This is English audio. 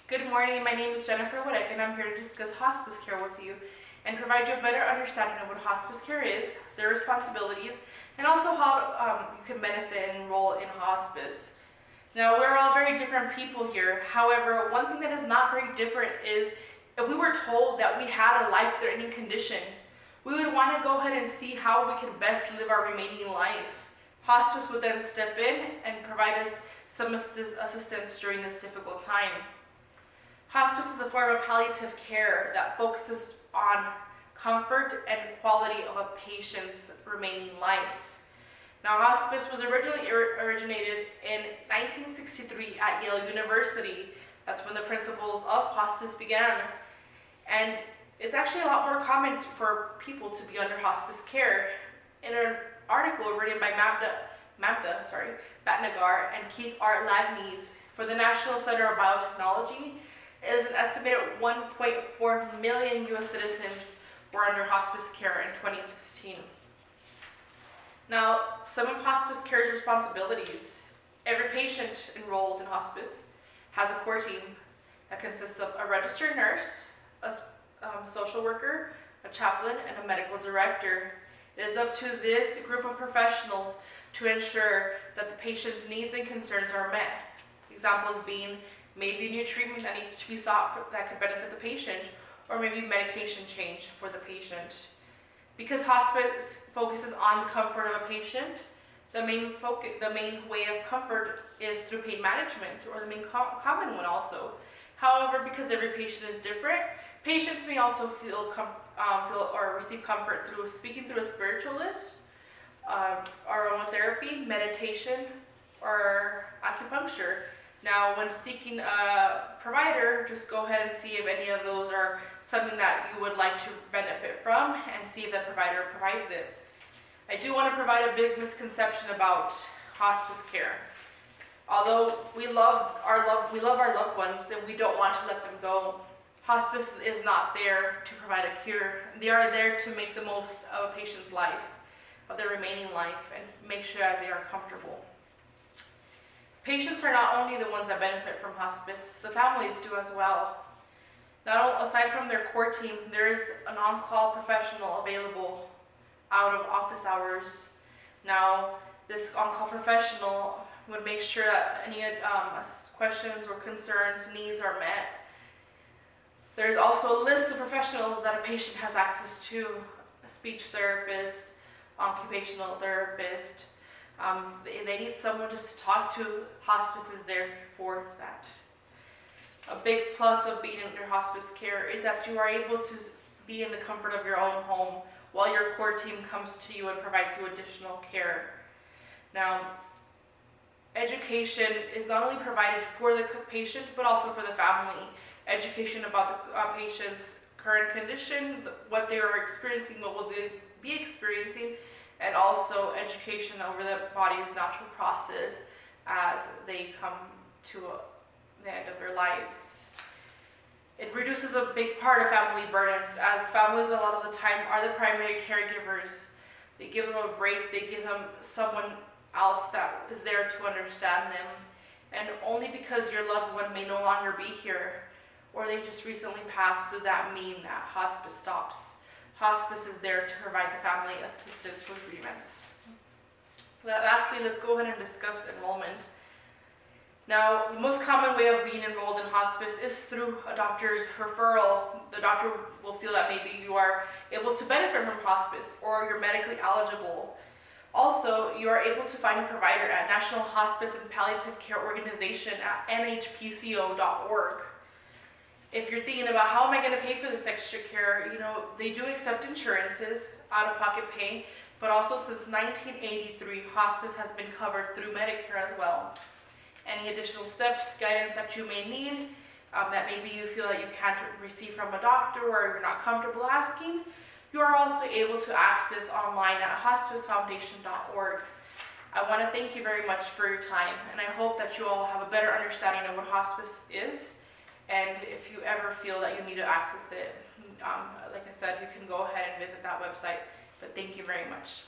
Good morning, my name is Jennifer Woodick and I'm here to discuss hospice care with you and provide you a better understanding of what hospice care is, their responsibilities, and also how you can benefit and enroll in hospice. Now, we're all very different people here. However, one thing that is not very different is if we were told that we had a life-threatening condition, we would want to go ahead and see how we can best live our remaining life. Hospice would then step in and provide us some assistance during this difficult time. Hospice is a form of palliative care that focuses on comfort and quality of a patient's remaining life. Now, hospice was originally originated in 1963 at Yale University. That's when the principles of hospice began. And it's actually a lot more common for people to be under hospice care. In an article written by Mamta Bhatnagar and Keith R. Lagnies for the National Center of Biotechnology, it is an estimated 1.4 million U.S. citizens were under hospice care in 2016. Now, some of hospice care's responsibilities. Every patient enrolled in hospice has a core team that consists of a registered nurse, a social worker, a chaplain, and a medical director. It is up to this group of professionals to ensure that the patient's needs and concerns are met. Examples being maybe new treatment that needs to be sought that could benefit the patient, or maybe medication change for the patient. Because hospice focuses on the comfort of a patient, the main way of comfort is through pain management, or the main common one also. However, because every patient is different, patients may also feel or receive comfort through speaking through a spiritualist, aromatherapy, meditation, or acupuncture. Now, when seeking a provider, just go ahead and see if any of those are something that you would like to benefit from and see if the provider provides it. I do want to provide a big misconception about hospice care. Although we love our loved ones and we don't want to let them go, hospice is not there to provide a cure. They are there to make the most of a patient's life, of their remaining life, and make sure that they are comfortable. Patients are not only the ones that benefit from hospice, the families do as well. Aside from their core team, there is an on-call professional available out of office hours. Now, this on-call professional would make sure that any questions or concerns, needs are met. There's also a list of professionals that a patient has access to: a speech therapist, occupational therapist. They need someone just to talk to. Hospice is there for that. A big plus of being under hospice care is that you are able to be in the comfort of your own home while your core team comes to you and provides you additional care. Now, education is not only provided for the patient, but also for the family. Education about the patient's current condition, what they are experiencing, what will they be experiencing, and also education over the body's natural process as they come to the end of their lives. It reduces a big part of family burdens, as families a lot of the time are the primary caregivers. They give them a break, they give them someone else that is there to understand them. And only because your loved one may no longer be here, or they just recently passed, does that mean that hospice stops. Hospice is there to provide the family assistance with treatments. Lastly, let's go ahead and discuss enrollment. Now, the most common way of being enrolled in hospice is through a doctor's referral. The doctor will feel that maybe you are able to benefit from hospice or you're medically eligible. Also, you are able to find a provider at National Hospice and Palliative Care Organization at nhpco.org. If you're thinking about how am I going to pay for this extra care, they do accept insurances, out-of-pocket pay, but also since 1983, hospice has been covered through Medicare as well. Any additional steps, guidance that you may need, that maybe you feel that you can't receive from a doctor or you're not comfortable asking, you are also able to access online at hospicefoundation.org. I want to thank you very much for your time, and I hope that you all have a better understanding of what hospice is. And if you ever feel that you need to access it, like I said, you can go ahead and visit that website. But thank you very much.